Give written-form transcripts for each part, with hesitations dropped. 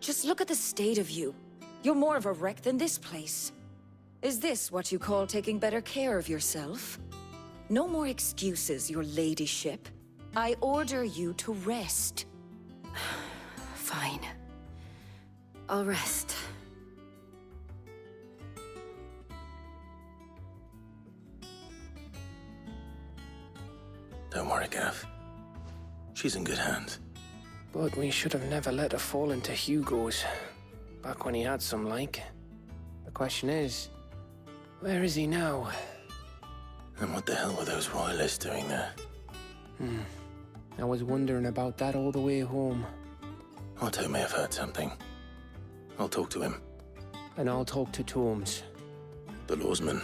Just look at the state of you. You're more of a wreck than this place. Is this what you call taking better care of yourself? No more excuses, your ladyship. I order you to rest. Fine. I'll rest. Don't worry, Gav. She's in good hands. But we should have never let her fall into Hugo's. Back when he had some like. The question is, where is he now? And what the hell were those royalists doing there? I was wondering about that all the way home. Otto may have heard something. I'll talk to him. And I'll talk to Tomes. The lawsman.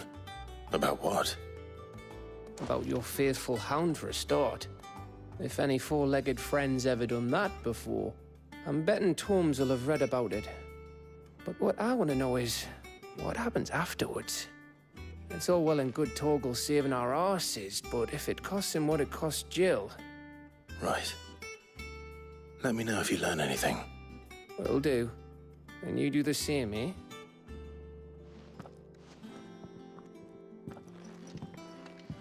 About what? About your faithful hound for a start. If any four-legged friend's ever done that before, I'm betting Tomes will have read about it. But what I want to know is, what happens afterwards? It's all well and good Torgal saving our arses, but if it costs him what it cost Jill... Right. Let me know if you learn anything. Will do. And you do the same, eh?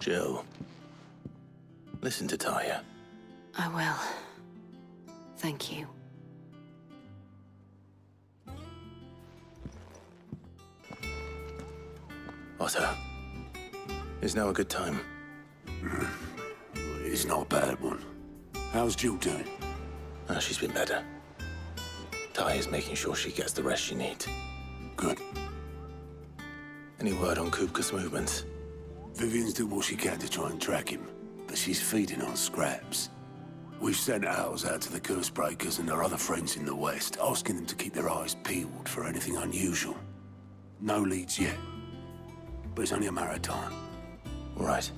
Jill. Listen to Taya. I will. Thank you. Otto. Is now a good time? It's not a bad one. How's Jill doing? Oh, she's been better. Taya's making sure she gets the rest she needs. Good. Any word on Kupka's movements? Vivian's doing what she can to try and track him, but she's feeding on scraps. We've sent ours out to the Cursebreakers and their other friends in the West, asking them to keep their eyes peeled for anything unusual. No leads yet, but it's only a matter of time. All right.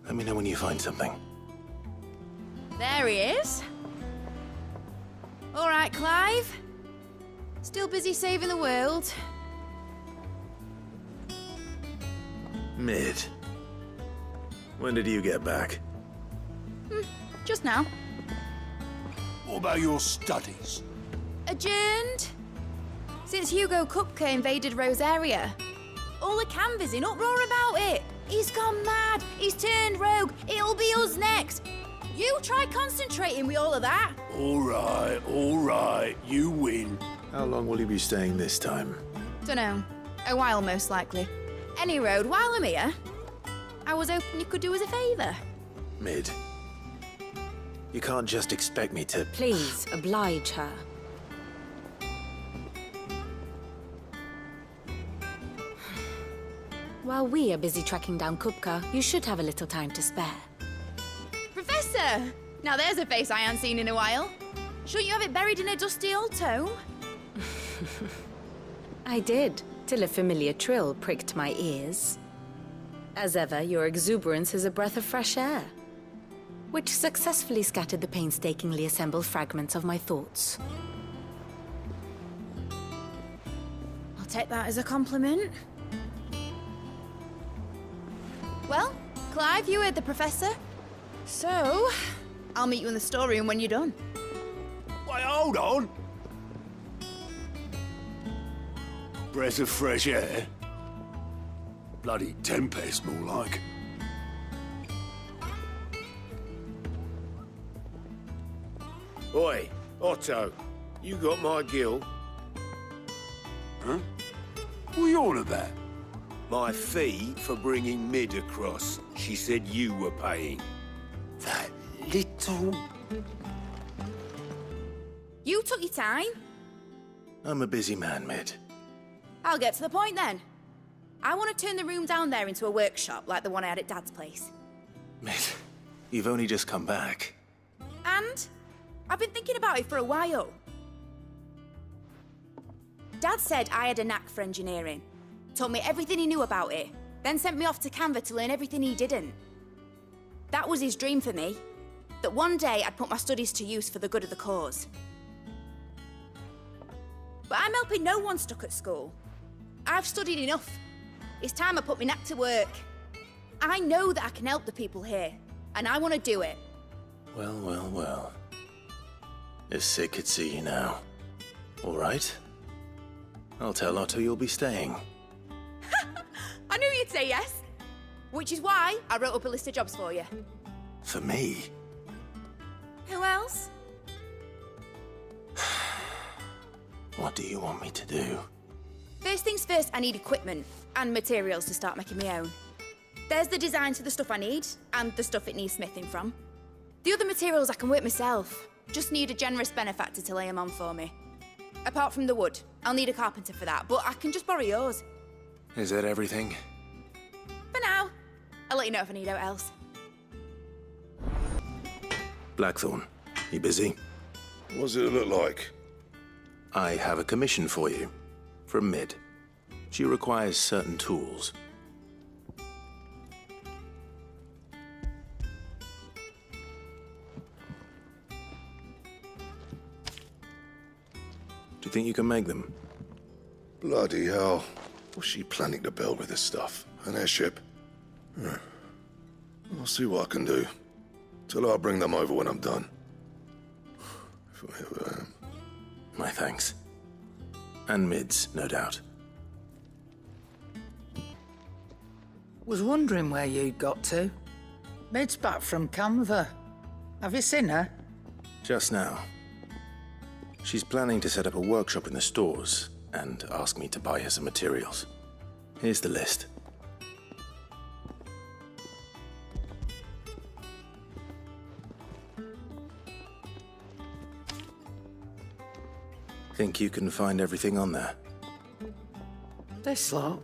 Let me know when you find something. There he is. All right, Clive. Still busy saving the world. Mid. When did you get back? Just now. What about your studies? Adjourned. Since Hugo Kupka invaded Rosaria. All the canvass in uproar about it. He's gone mad. He's turned rogue. It'll be us next. You try concentrating with all of that. All right, you win. How long will you be staying this time? Dunno. A while, most likely. Any road, while I'm here, I was hoping you could do us a favour. Mid. You can't just expect me to... Please, oblige her. While we are busy tracking down Kupka, you should have a little time to spare. Professor! Now there's a face I haven't seen in a while. Shouldn't you have it buried in a dusty old tome? I did, till a familiar trill pricked my ears. As ever, your exuberance is a breath of fresh air, which successfully scattered the painstakingly assembled fragments of my thoughts. I'll take that as a compliment. Well, Clive, you heard the professor. So, I'll meet you in the storeroom when you're done. Wait, hold on. Breath of fresh air. Bloody tempest, more like. Oi, Otto, you got my gill? Huh? What are you on about? My fee for bringing Mid across. She said you were paying. That little... You took your time. I'm a busy man, Mid. I'll get to the point then. I want to turn the room down there into a workshop like the one I had at Dad's place. Mid, you've only just come back. And I've been thinking about it for a while. Dad said I had a knack for engineering. Told me everything he knew about it, then sent me off to Canva to learn everything he didn't. That was his dream for me, that one day I'd put my studies to use for the good of the cause. But I'm helping no one stuck at school. I've studied enough. It's time I put my knack to work. I know that I can help the people here, and I want to do it. Well. If Sid could see you now. All right. I'll tell Otto you'll be staying. I knew you'd say yes. Which is why I wrote up a list of jobs for you. For me? Who else? What do you want me to do? First things first, I need equipment and materials to start making my own. There's the designs for the stuff I need and the stuff it needs smithing from. The other materials I can work myself. Just need a generous benefactor to lay them on for me. Apart from the wood, I'll need a carpenter for that, but I can just borrow yours. Is that everything? For now. I'll let you know if I need out else. Blackthorn, you busy? What does it look like? I have a commission for you. From Mid. She requires certain tools. Do you think you can make them? Bloody hell. What's she planning to build with this stuff? An airship? I'll see what I can do. Tell her I'll bring them over when I'm done. If I ever am. My thanks. And Mid's, no doubt. Was wondering where you'd got to. Mid's back from Canva. Have you seen her? Just now. She's planning to set up a workshop in the stores and ask me to buy her some materials. Here's the list. Think you can find everything on there? This lot.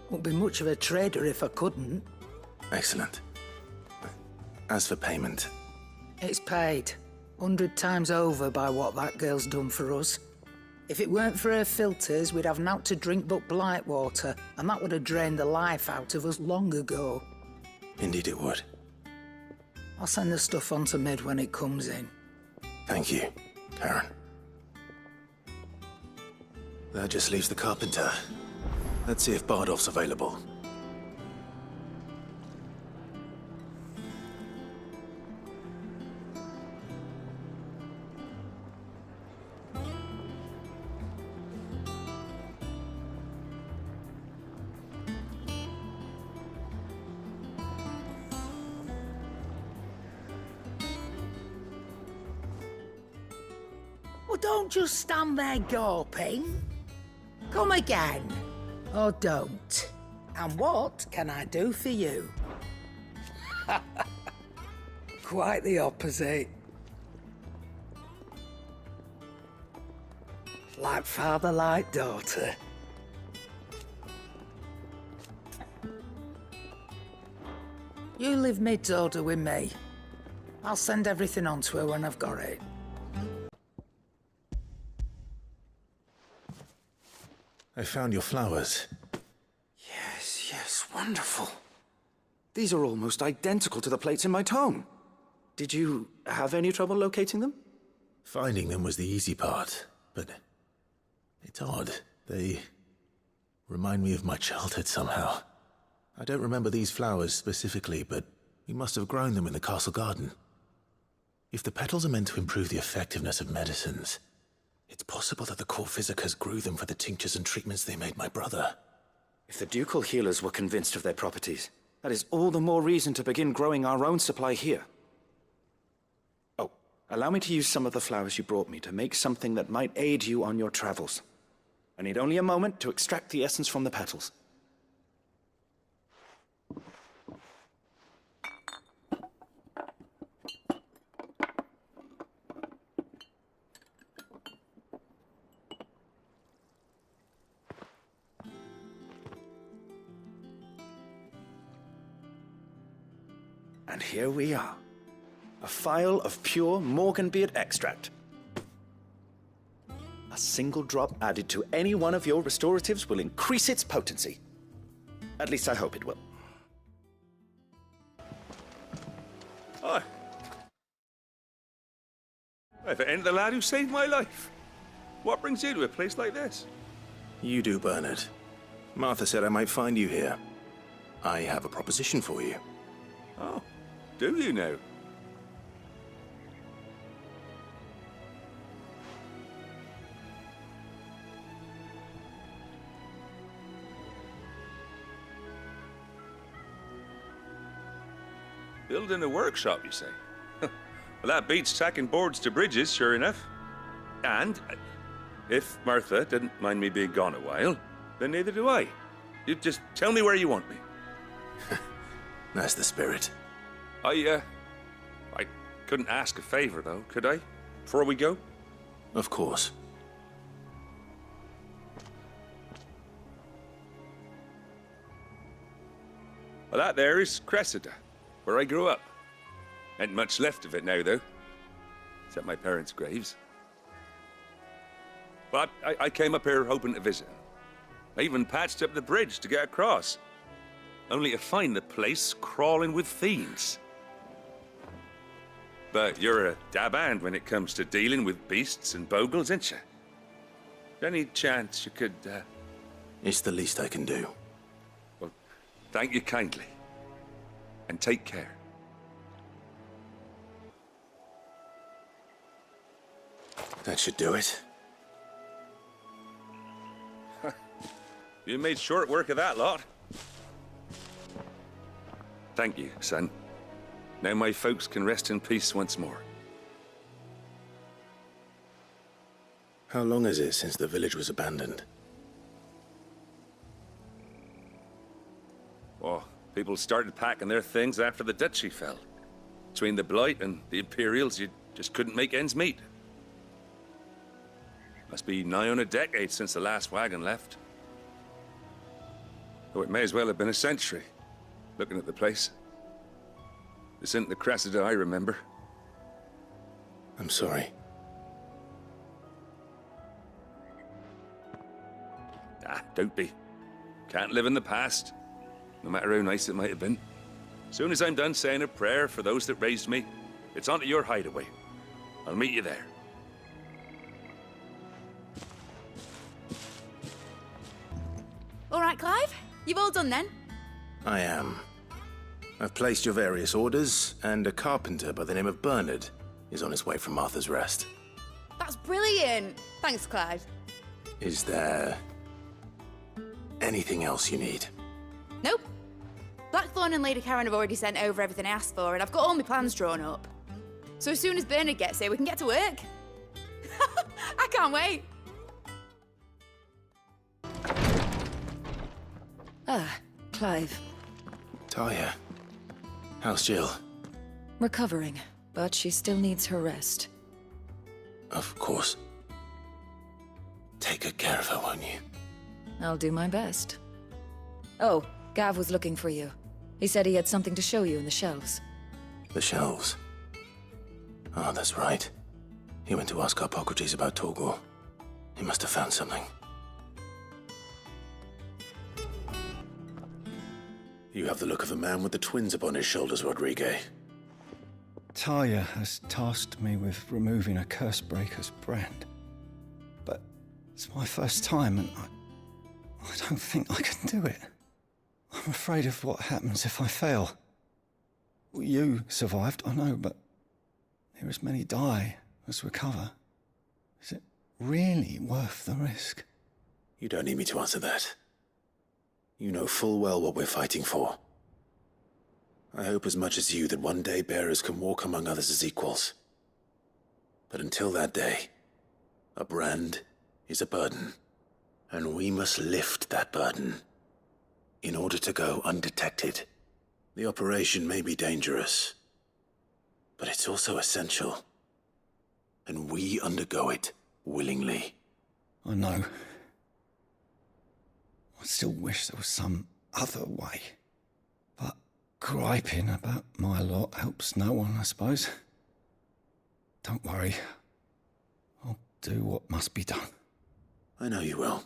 Wouldn't be much of a trader if I couldn't. Excellent. As for payment, It's paid. 100 times over by what that girl's done for us. If it weren't for her filters, we'd have naught to drink but blight water, and that would have drained the life out of us long ago. indeed it would. I'll send the stuff on to Mid when it comes in. Thank you, Karen. That just leaves the carpenter. Let's see if Bardolph's available. Well, don't just stand there gawping. Come again. Or don't. And what can I do for you? Quite the opposite. Like father, like daughter. You leave Mid's order with me. I'll send everything on to her when I've got it. I found your flowers. Yes, wonderful. These are almost identical to the plates in my tome. Did you have any trouble locating them? Finding them was the easy part, but it's odd. They remind me of my childhood somehow. I don't remember these flowers specifically, but we must have grown them in the castle garden. If the petals are meant to improve the effectiveness of medicines, it's possible that the court physicers grew them for the tinctures and treatments they made my brother. If the ducal healers were convinced of their properties, that is all the more reason to begin growing our own supply here. Oh, allow me to use some of the flowers you brought me to make something that might aid you on your travels. I need only a moment to extract the essence from the petals. And here we are. A phial of pure Morganbeard extract. A single drop added to any one of your restoratives will increase its potency. At least I hope it will. Hi. If it ain't the lad who saved my life. What brings you to a place like this? You do, Bernard. Martha said I might find you here. I have a proposition for you. Oh, do you know? Building a workshop, you say? Well, that beats tacking boards to bridges, sure enough. And if Martha didn't mind me being gone a while, then neither do I. You just tell me where you want me. That's the spirit. I couldn't ask a favor, though, could I? Before we go? Of course. Well, that there is Cressida, where I grew up. Ain't much left of it now, though. Except my parents' graves. But I came up here hoping to visit. I even patched up the bridge to get across. Only to find the place crawling with fiends. But you're a dab hand when it comes to dealing with beasts and bogles, ain't you? Any chance you could, It's the least I can do. Well, thank you kindly. And take care. That should do it. You made short work of that lot. Thank you, son. Now my folks can rest in peace once more. How long is it since the village was abandoned? Oh, people started packing their things after the duchy fell. Between the Blight and the Imperials, you just couldn't make ends meet. Must be nigh on a decade since the last wagon left. Oh, it may as well have been a century, looking at the place. This isn't the Cressida I remember. I'm sorry. Ah, don't be. Can't live in the past, no matter how nice it might have been. Soon as I'm done saying a prayer for those that raised me, it's on to your hideaway. I'll meet you there. All right, Clive? You've all done then? I am. I've placed your various orders, and a carpenter by the name of Bernard is on his way from Martha's Rest. That's brilliant. Thanks, Clive. Is there anything else you need? Nope. Blackthorn and Lady Karen have already sent over everything I asked for, and I've got all my plans drawn up. So as soon as Bernard gets here, we can get to work. I can't wait. Ah, Clive. Talia. How's Jill? Recovering, but she still needs her rest. Of course. Take good care of her, won't you? I'll do my best. Oh, Gav was looking for you. He said he had something to show you in the shelves. The shelves? Ah, that's right. He went to ask Harpocrates about Torgor. He must have found something. You have the look of a man with the twins upon his shoulders, Rodrigue. Talia has tasked me with removing a Cursebreaker's brand. But it's my first time, and I don't think I can do it. I'm afraid of what happens if I fail. You survived, I know, but near as many die as recover. Is it really worth the risk? You don't need me to answer that. You know full well what we're fighting for. I hope as much as you that one day bearers can walk among others as equals. But until that day, a brand is a burden, and we must lift that burden in order to go undetected. The operation may be dangerous, but it's also essential, and we undergo it willingly. I know. I still wish there was some other way. But griping about my lot helps no one, I suppose. Don't worry. I'll do what must be done. I know you will.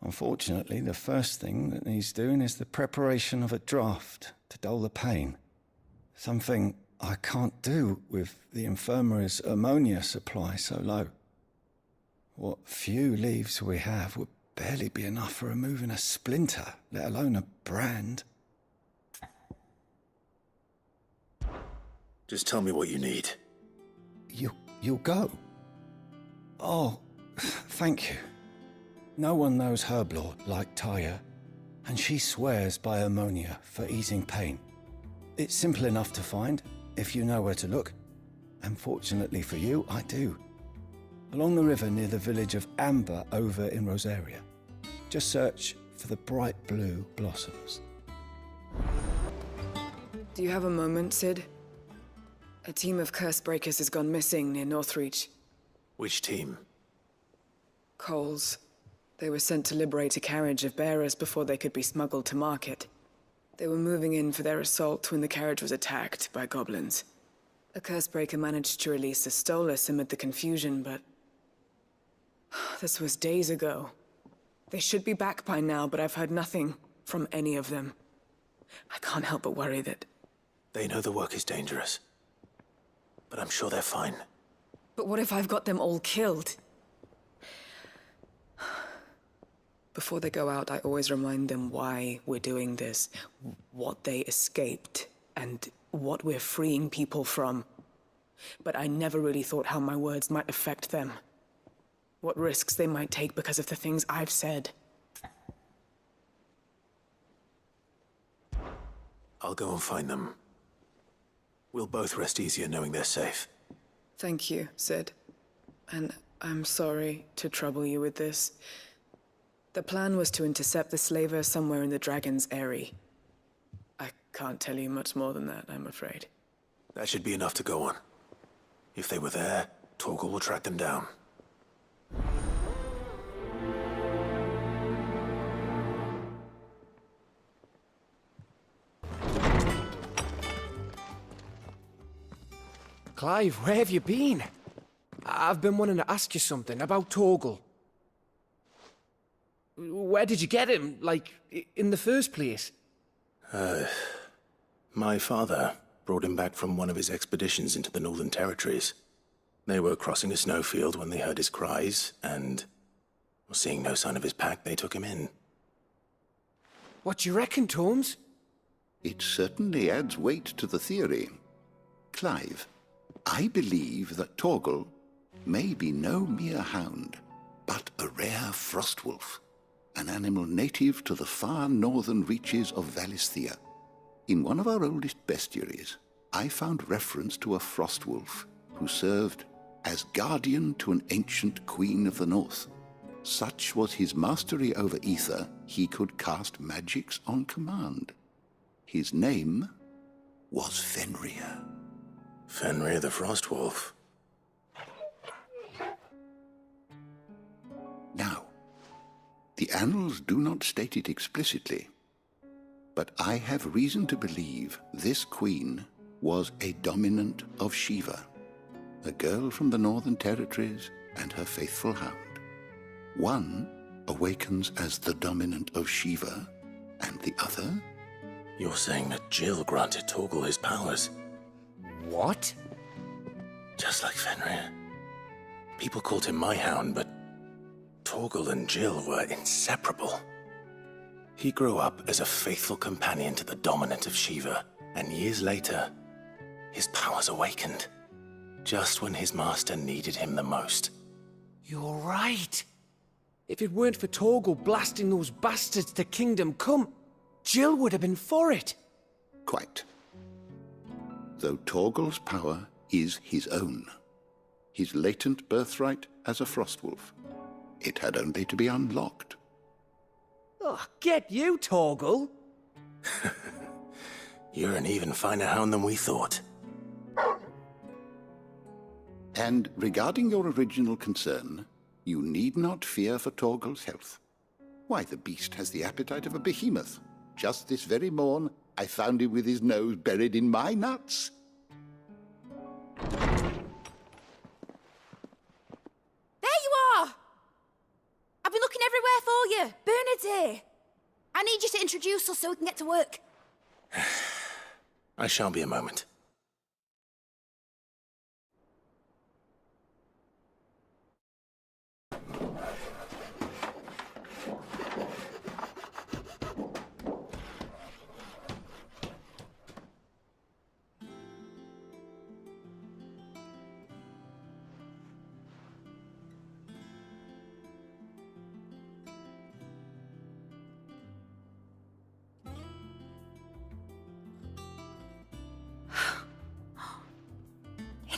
Unfortunately, the first thing that needs doing is the preparation of a draft to dull the pain. Something I can't do with the infirmary's ammonia supply so low. What few leaves we have would barely be enough for removing a splinter, let alone a brand. Just tell me what you need. You'll go? Oh, thank you. No one knows Herblore like Talia, and she swears by ammonia for easing pain. It's simple enough to find, if you know where to look. And fortunately for you, I do. Along the river near the village of Amber over in Rosaria. Just search for the bright blue blossoms. Do you have a moment, Sid? A team of Cursebreakers has gone missing near Northreach. Which team? Coles. They were sent to liberate a carriage of bearers before they could be smuggled to market. They were moving in for their assault when the carriage was attacked by goblins. A Cursebreaker managed to release a Stolas amid the confusion, but... this was days ago. They should be back by now, but I've heard nothing from any of them. I can't help but worry that... They know the work is dangerous. But I'm sure they're fine. But what if I've got them all killed? Before they go out, I always remind them why we're doing this, what they escaped, and what we're freeing people from. But I never really thought how my words might affect them. What risks they might take because of the things I've said. I'll go and find them. We'll both rest easier knowing they're safe. Thank you, Sid. And I'm sorry to trouble you with this. The plan was to intercept the slaver somewhere in the Dragon's Eyrie. I can't tell you much more than that, I'm afraid. That should be enough to go on. If they were there, Torgal will track them down. Clive, where have you been? I've been wanting to ask you something about Torgal. Where did you get him, like, in the first place? My father brought him back from one of his expeditions into the Northern Territories. They were crossing a snowfield when they heard his cries, and, seeing no sign of his pack, they took him in. What do you reckon, Torms? It certainly adds weight to the theory. Clive, I believe that Torgal may be no mere hound, but a rare frostwolf, an animal native to the far northern reaches of Valisthea. In one of our oldest bestiaries, I found reference to a frostwolf who served as guardian to an ancient queen of the north. Such was his mastery over ether, he could cast magics on command. His name was Fenrir. Fenrir the Frostwolf. Now, the annals do not state it explicitly, but I have reason to believe this queen was a dominant of Shiva, a girl from the Northern Territories and her faithful hound. One awakens as the dominant of Shiva, and the other... You're saying that Jill granted Torgal his powers? What? Just like Fenrir. People called him my hound, but Torgal and Jill were inseparable. He grew up as a faithful companion to the dominant of Shiva, and years later, his powers awakened. Just when his master needed him the most. You're right. If it weren't for Torgal blasting those bastards to Kingdom Come, Jill would have been for it. Quite. Though Torgal's power is his own, his latent birthright as a Frostwolf, it had only to be unlocked. Oh, get you, Torgal! You're an even finer hound than we thought. And regarding your original concern, you need not fear for Torgal's health. Why, the beast has the appetite of a behemoth. Just this very morn, I found him with his nose buried in my nuts. There you are! I've been looking everywhere for you. Bernard's here. I need you to introduce us so we can get to work. I shan't be a moment.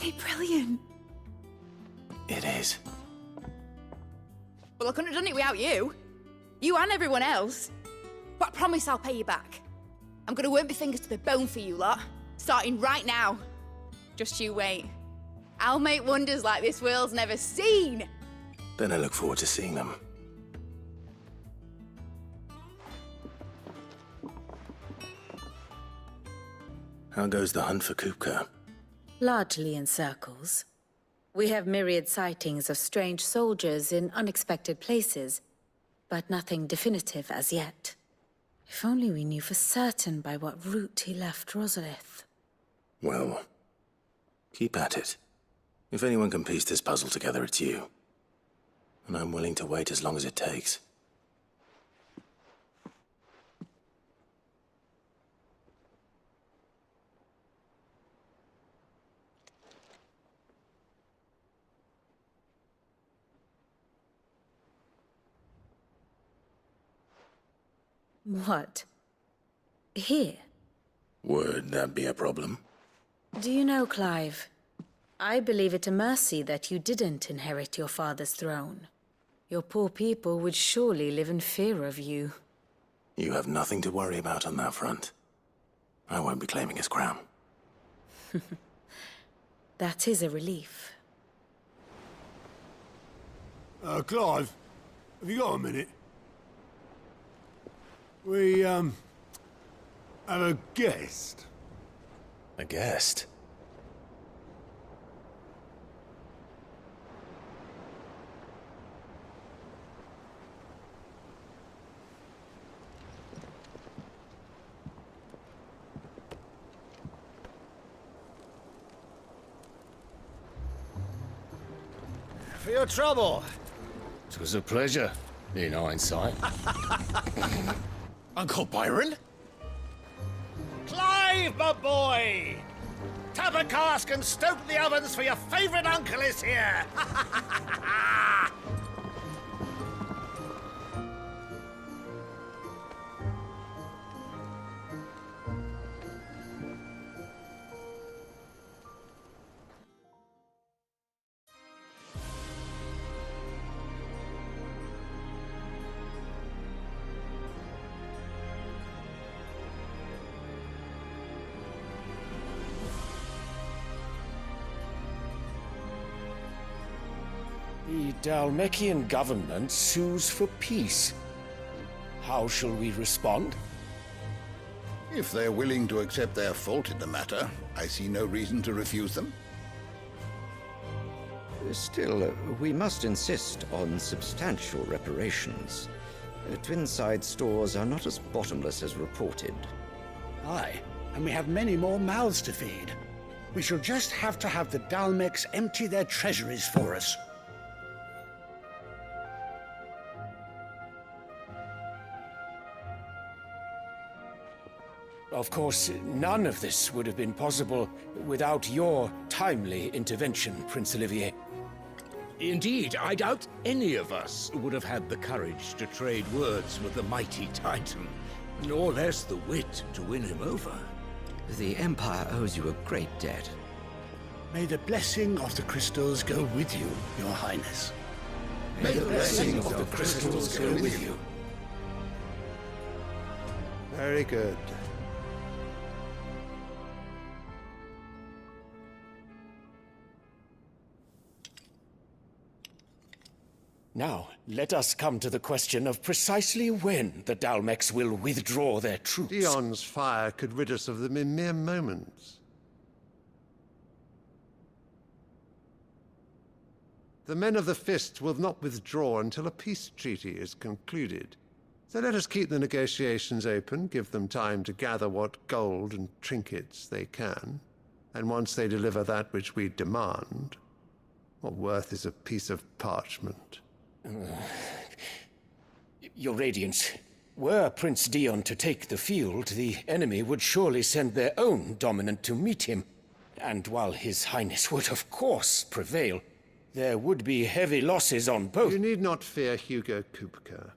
he brilliant? It is. Well, I couldn't have done it without you. You and everyone else. But I promise I'll pay you back. I'm gonna work my fingers to the bone for you lot, starting right now. Just you wait. I'll make wonders like this world's never seen. Then I look forward to seeing them. How goes the hunt for Kupka? Largely in circles. We have myriad sightings of strange soldiers in unexpected places, but nothing definitive as yet. If only we knew for certain by what route he left Rosalith. Well, keep at it. If anyone can piece this puzzle together, it's you. And I'm willing to wait as long as it takes. What? Here? Would that be a problem? Do you know, Clive? I believe it a mercy that you didn't inherit your father's throne. Your poor people would surely live in fear of you. You have nothing to worry about on that front. I won't be claiming his crown. That is a relief. Clive, have you got a minute? We, have a guest. A guest? For your trouble. It was a pleasure, in hindsight. Uncle Byron? Clive, my boy! Tap a cask and stoke the ovens for your favorite uncle is here! The Dhalmekian government sues for peace. How shall we respond? If they're willing to accept their fault in the matter, I see no reason to refuse them. Still, we must insist on substantial reparations. Twinside stores are not as bottomless as reported. Aye, and we have many more mouths to feed. We shall just have to have the Dhalmeks empty their treasuries for us. Of course, none of this would have been possible without your timely intervention, Prince Olivier. Indeed, I doubt any of us would have had the courage to trade words with the mighty Titan, nor less the wit to win him over. The Empire owes you a great debt. May the blessing of the crystals go with you, Your Highness. May the blessing of the crystals go with you. Very good. Now, let us come to the question of precisely when the Dhalmeks will withdraw their troops. Dion's fire could rid us of them in mere moments. The men of the Fist will not withdraw until a peace treaty is concluded. So let us keep the negotiations open, give them time to gather what gold and trinkets they can. And once they deliver that which we demand, what worth is a piece of parchment? Your Radiance, were Prince Dion to take the field, the enemy would surely send their own dominant to meet him. And while His Highness would of course prevail, there would be heavy losses on both. You need not fear Hugo Kupka.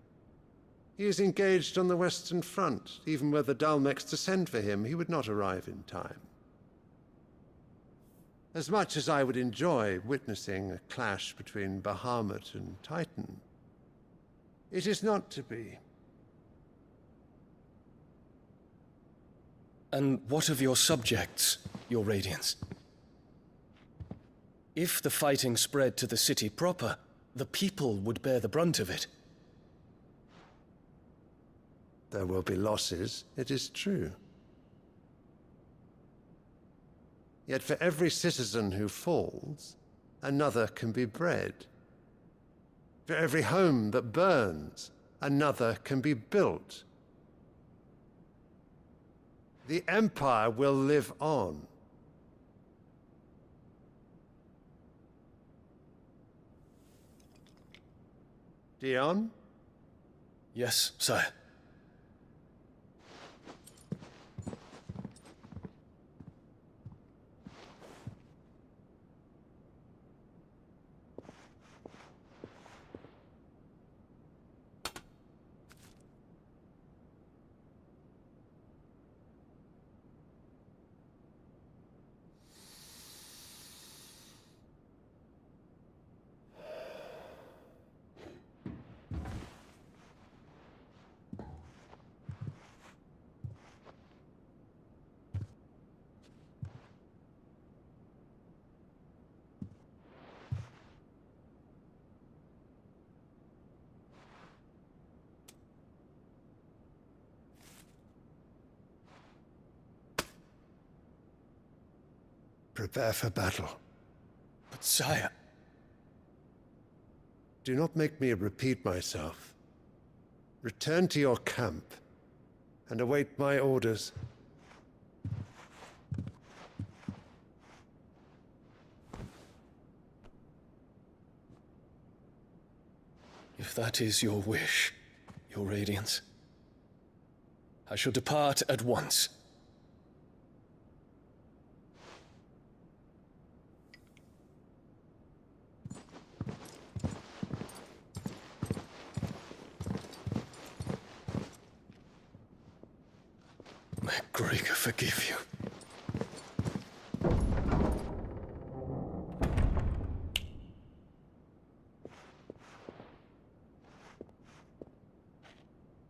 He is engaged on the Western Front. Even were the Dhalmeks to send for him, he would not arrive in time. As much as I would enjoy witnessing a clash between Bahamut and Titan, it is not to be. And what of your subjects, Your Radiance? If the fighting spread to the city proper, the people would bear the brunt of it. There will be losses, it is true. Yet for every citizen who falls, another can be bred. For every home that burns, another can be built. The Empire will live on. Dion? Yes, sire. Prepare for battle. But sire... Do not make me repeat myself. Return to your camp and await my orders. If that is your wish, Your Radiance, I shall depart at once. May Gregor forgive you.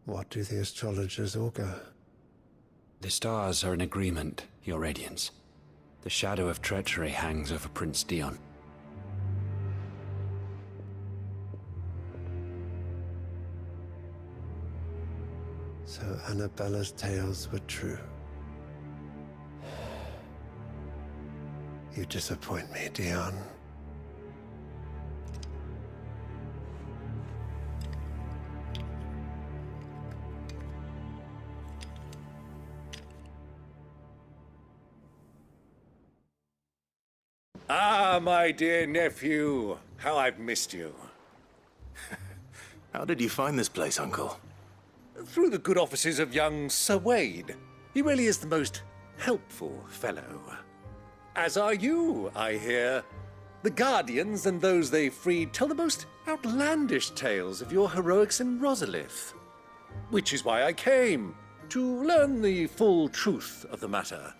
What do the astrologers augur? The stars are in agreement, Your Radiance. The shadow of treachery hangs over Prince Dion. So Annabella's tales were true. You disappoint me, Dion. Ah, my dear nephew. How I've missed you. How did you find this place, Uncle? Through the good offices of young Sir Wade. He really is the most helpful fellow. As are you, I hear. The Guardians and those they freed tell the most outlandish tales of your heroics in Rosalith. Which is why I came, to learn the full truth of the matter.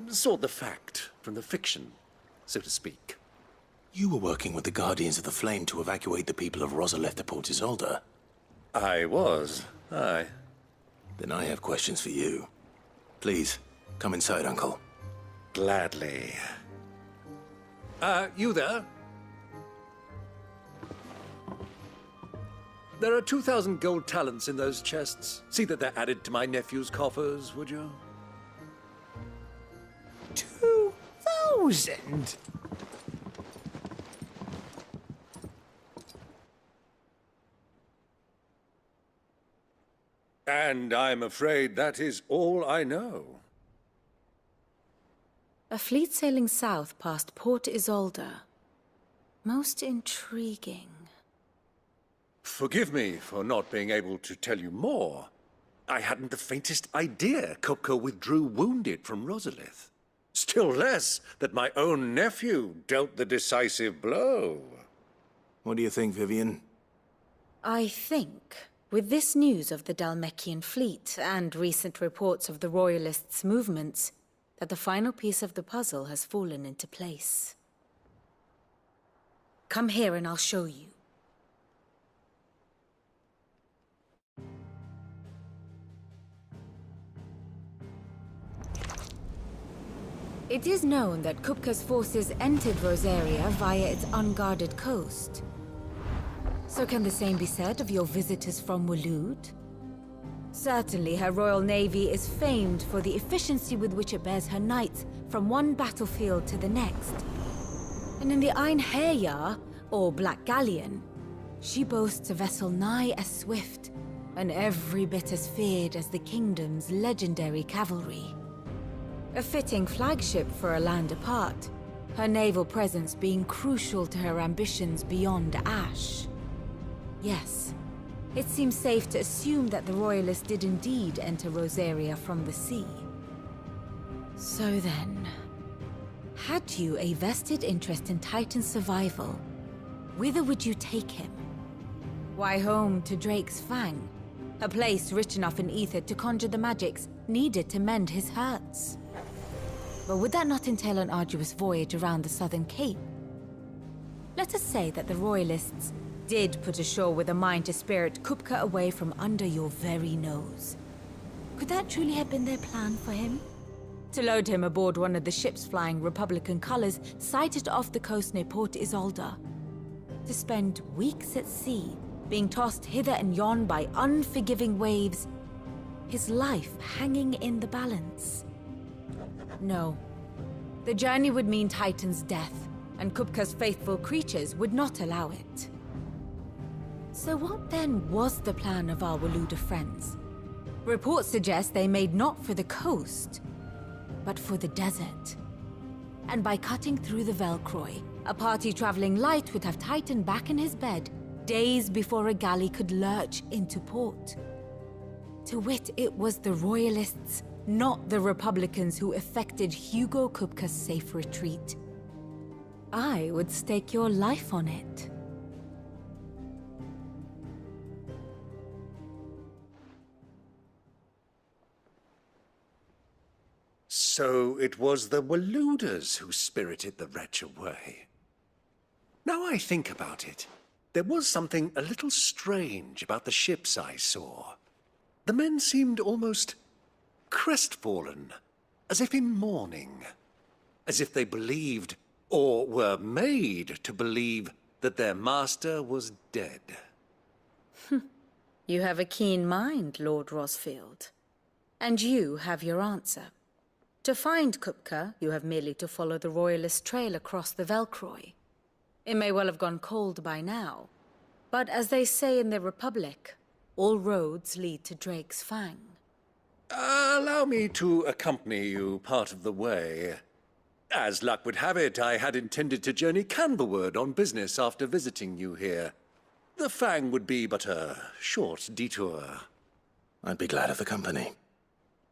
Sort the fact from the fiction, so to speak. You were working with the Guardians of the Flame to evacuate the people of Rosalith to Port Isolde. I was, aye. Then I have questions for you. Please, come inside, Uncle. Gladly. You there? There are 2,000 gold talents in those chests. See that they're added to my nephew's coffers, would you? 2,000? And I'm afraid that is all I know. A fleet sailing south past Port Isolde. Most intriguing. Forgive me for not being able to tell you more. I hadn't the faintest idea Kopko withdrew wounded from Rosalith. Still less that my own nephew dealt the decisive blow. What do you think, Vivian? I think, with this news of the Dhalmekian fleet and recent reports of the Royalists' movements, that the final piece of the puzzle has fallen into place. Come here and I'll show you. It is known that Kupka's forces entered Rosaria via its unguarded coast. So can the same be said of your visitors from Waloed? Certainly, her royal navy is famed for the efficiency with which it bears her knights from one battlefield to the next. And in the Einherjar, or Black Galleon, she boasts a vessel nigh as swift, and every bit as feared as the kingdom's legendary cavalry. A fitting flagship for a land apart, her naval presence being crucial to her ambitions beyond Ash. Yes, it seems safe to assume that the Royalists did indeed enter Rosaria from the sea. So then, had you a vested interest in Titan's survival, whither would you take him? Why, home to Drake's Fang, a place rich enough in ether to conjure the magics needed to mend his hurts. But would that not entail an arduous voyage around the southern cape? Let us say that the Royalists did put ashore with a mind to spirit Kupka away from under your very nose. Could that truly have been their plan for him? To load him aboard one of the ships flying Republican colors sighted off the coast near Port Isolde. To spend weeks at sea, being tossed hither and yon by unforgiving waves, his life hanging in the balance. No. The journey would mean Titan's death, and Kupka's faithful creatures would not allow it. So what then was the plan of our Waluda friends? Reports suggest they made not for the coast, but for the desert. And by cutting through the Velcroy, a party traveling light would have Titan back in his bed days before a galley could lurch into port. To wit, it was the Royalists, not the Republicans, who effected Hugo Kupka's safe retreat. I would stake your life on it. So it was the Waluders who spirited the wretch away. Now I think about it, there was something a little strange about the ships I saw. The men seemed almost crestfallen, as if in mourning, as if they believed, or were made to believe, that their master was dead. You have a keen mind, Lord Rosfield. And you have your answer. To find Kupka, you have merely to follow the Royalist trail across the Velcroy. It may well have gone cold by now, but as they say in the Republic, all roads lead to Drake's Fang. Allow me to accompany you part of the way. As luck would have it, I had intended to journey Canverward on business after visiting you here. The Fang would be but a short detour. I'd be glad of the company.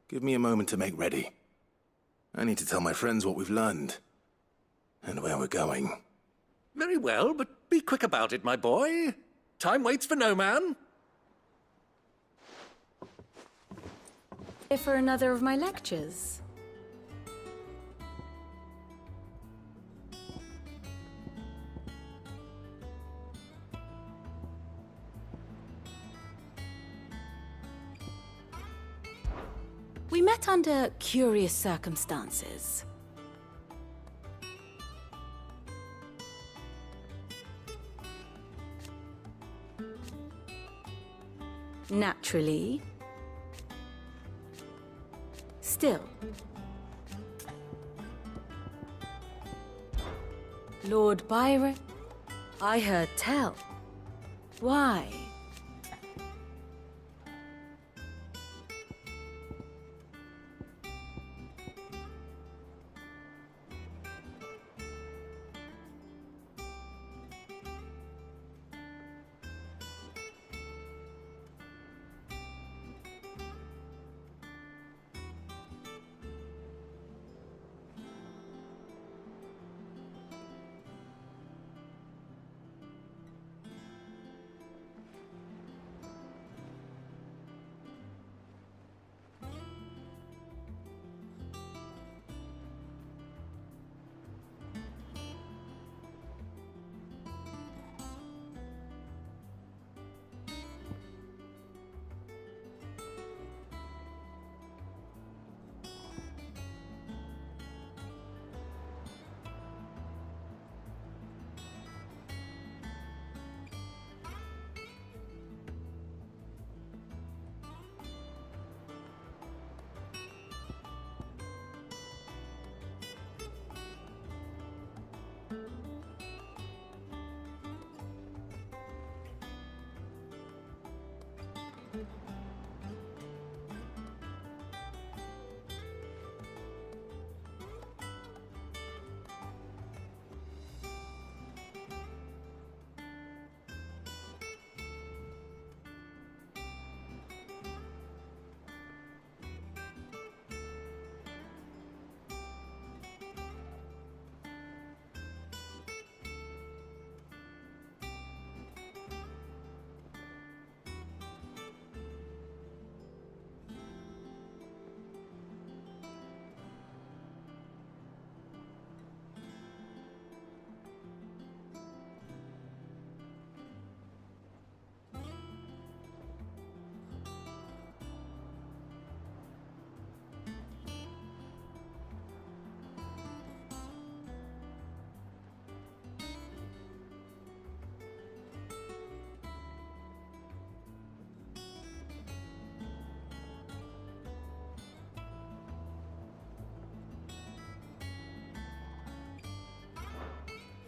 Give me a moment to make ready. I need to tell my friends what we've learned, and where we're going. Very well, but be quick about it, my boy. Time waits for no man. Here for another of my lectures. We met under curious circumstances. Naturally. Still. Lord Byron, I heard tell. Why?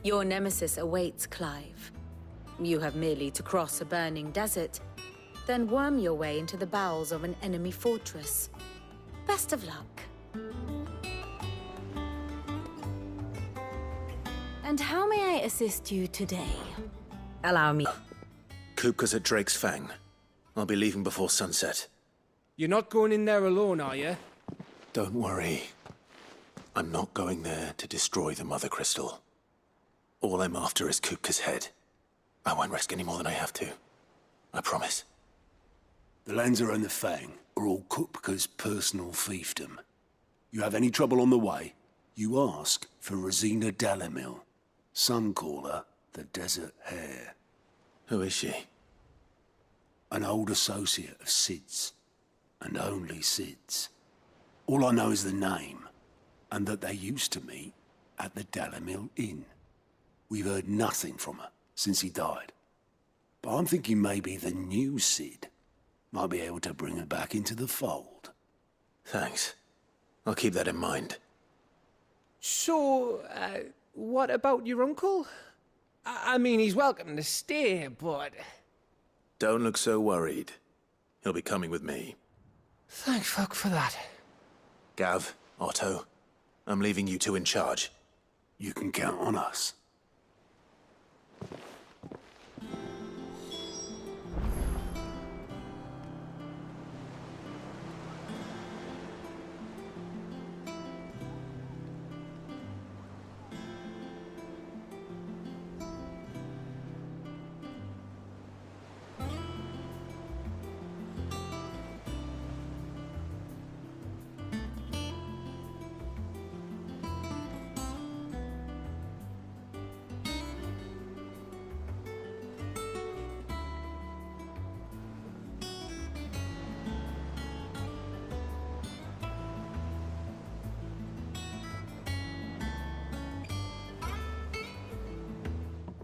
Your nemesis awaits, Clive. You have merely to cross a burning desert, then worm your way into the bowels of an enemy fortress. Best of luck. And how may I assist you today? Allow me. Kupka's at Drake's Fang. I'll be leaving before sunset. You're not going in there alone, are you? Don't worry. I'm not going there to destroy the Mother Crystal. All I'm after is Kupka's head. I won't risk any more than I have to. I promise. The Lanza and the Fang are all Kupka's personal fiefdom. You have any trouble on the way, you ask for Rosina Dalimil. Some call her the Desert Hare. Who is she? An old associate of Sid's, and only Sid's. All I know is the name, and that they used to meet at the Dalimil Inn. We've heard nothing from her since he died. But I'm thinking maybe the new Sid might be able to bring her back into the fold. Thanks. I'll keep that in mind. So, what about your uncle? I mean, he's welcome to stay, but... Don't look so worried. He'll be coming with me. Thank fuck for that. Gav, Otto, I'm leaving you two in charge. You can count on us.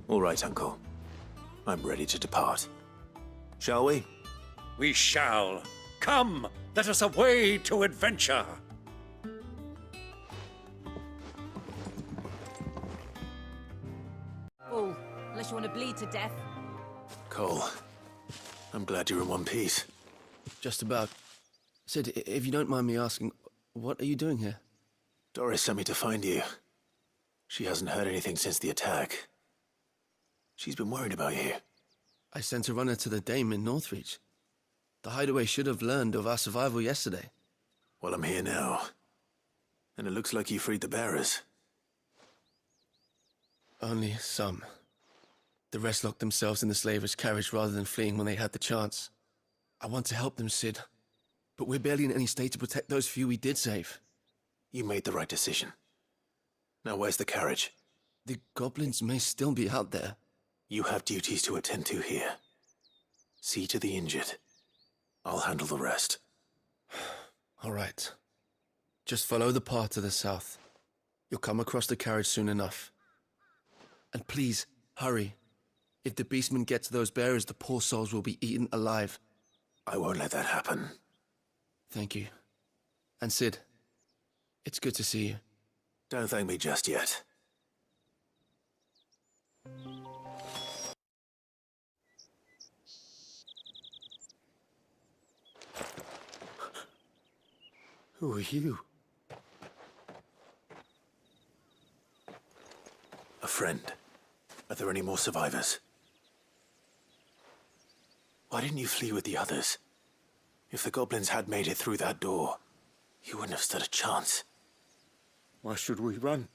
All right, Uncle. I'm ready to depart. Shall we? We shall. Come, let us away to adventure. Oh, unless you want to bleed to death. Cole, I'm glad you're in one piece. Just about. Sid, if you don't mind me asking, what are you doing here? Doris sent me to find you. She hasn't heard anything since the attack. She's been worried about you. I sent a runner to the Dame in Northreach. The Hideaway should have learned of our survival yesterday. Well, I'm here now. And it looks like you freed the bearers. Only some. The rest locked themselves in the slaver's carriage rather than fleeing when they had the chance. I want to help them, Sid. But we're barely in any state to protect those few we did save. You made the right decision. Now where's the carriage? The goblins may still be out there. You have duties to attend to here. See to the injured. I'll handle the rest. All right. Just follow the path to the south. You'll come across the carriage soon enough. And please, hurry. If the beastmen get to those bearers, the poor souls will be eaten alive. I won't let that happen. Thank you. And Sid, it's good to see you. Don't thank me just yet. Who are you? A friend. Are there any more survivors? Why didn't you flee with the others? If the goblins had made it through that door, you wouldn't have stood a chance. Why should we run?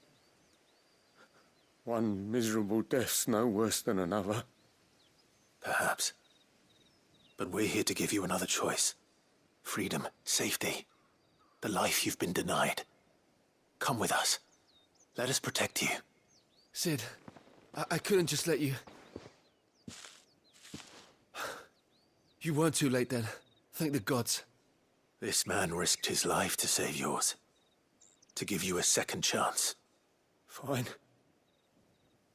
One miserable death's no worse than another. Perhaps. But we're here to give you another choice. Freedom, safety, the life you've been denied. Come with us. Let us protect you. Sid, I couldn't just let you... You weren't too late then. Thank the gods. This man risked his life to save yours. To give you a second chance. Fine.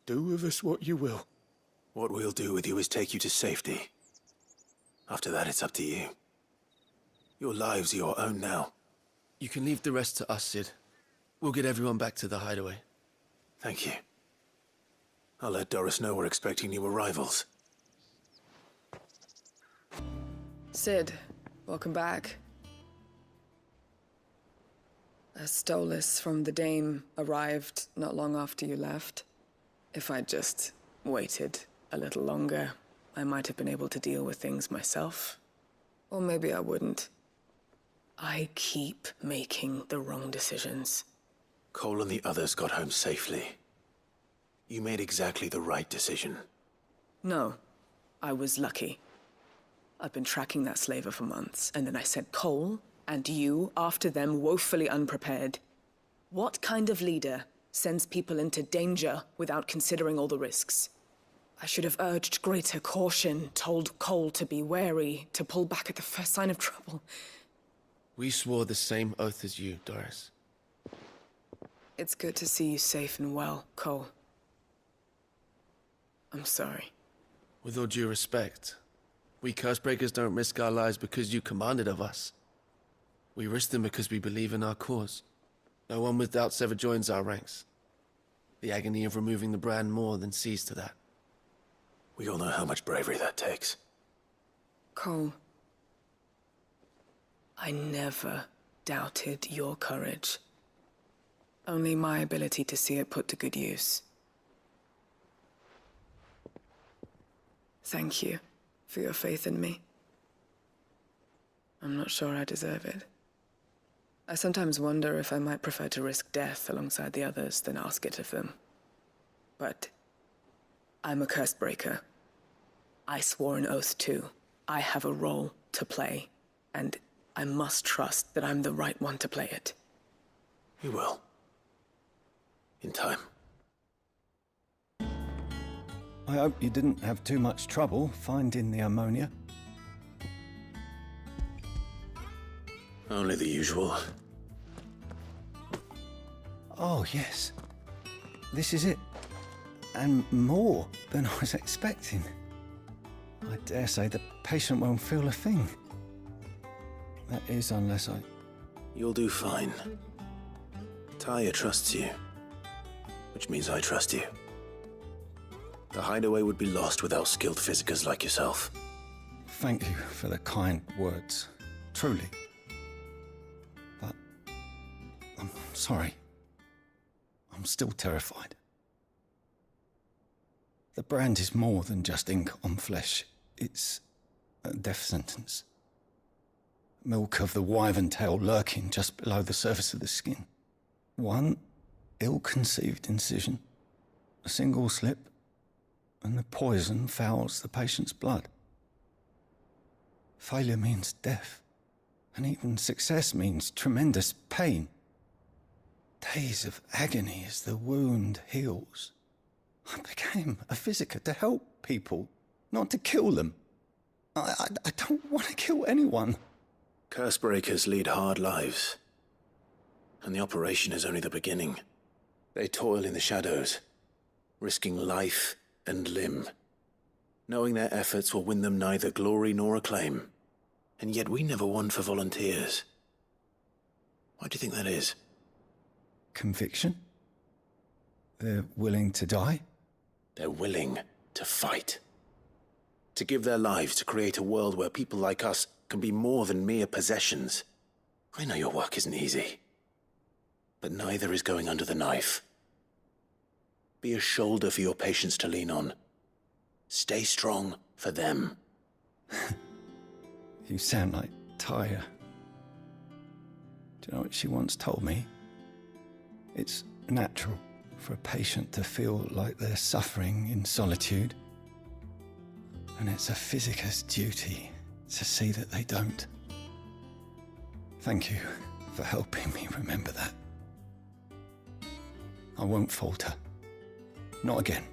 Do with us what you will. What we'll do with you is take you to safety. After that, it's up to you. Your lives are your own now. You can leave the rest to us, Sid. We'll get everyone back to the Hideaway. Thank you. I'll let Doris know we're expecting new arrivals. Cid, welcome back. A Stolas from the Dame arrived not long after you left. If I'd just waited a little longer, I might have been able to deal with things myself. Or maybe I wouldn't. I keep making the wrong decisions. Cole and the others got home safely. You made exactly the right decision. No, I was lucky. I've been tracking that slaver for months, and then I sent Cole and you after them woefully unprepared. What kind of leader sends people into danger without considering all the risks? I should have urged greater caution, told Cole to be wary, to pull back at the first sign of trouble. We swore the same oath as you, Doris. It's good to see you safe and well, Cole. I'm sorry. With all due respect, we Cursebreakers don't risk our lives because you commanded of us. We risk them because we believe in our cause. No one with doubts ever joins our ranks. The agony of removing the brand more than sees to that. We all know how much bravery that takes. Cole, I never doubted your courage. Only my ability to see it put to good use. Thank you for your faith in me. I'm not sure I deserve it. I sometimes wonder if I might prefer to risk death alongside the others than ask it of them. But I'm a Cursebreaker. I swore an oath too. I have a role to play, and I must trust that I'm the right one to play it. You will. In time. I hope you didn't have too much trouble finding the ammonia. Only the usual. Oh, yes. This is it. And more than I was expecting. I dare say the patient won't feel a thing. That is, unless I... You'll do fine. Taya trusts you. Which means I trust you. The hideaway would be lost without skilled physicers like yourself. Thank you for the kind words. Truly. But... I'm sorry. I'm still terrified. The brand is more than just ink on flesh. It's a death sentence. Milk of the wyvern tail lurking just below the surface of the skin. One ill-conceived incision, a single slip, and the poison fouls the patient's blood. Failure means death, and even success means tremendous pain. Days of agony as the wound heals. I became a physiker to help people, not to kill them. I don't want to kill anyone. Cursebreakers lead hard lives. And the operation is only the beginning. They toil in the shadows, risking life and limb, knowing their efforts will win them neither glory nor acclaim. And yet we never won for volunteers. Why do you think that is? Conviction? They're willing to die? They're willing to fight. To give their lives to create a world where people like us can be more than mere possessions. I know your work isn't easy. But neither is going under the knife. Be a shoulder for your patients to lean on. Stay strong for them. You sound like Taya. Do you know what she once told me? It's natural for a patient to feel like they're suffering in solitude. And it's a physiker's duty to see that they don't. Thank you for helping me remember that. I won't falter. Not again.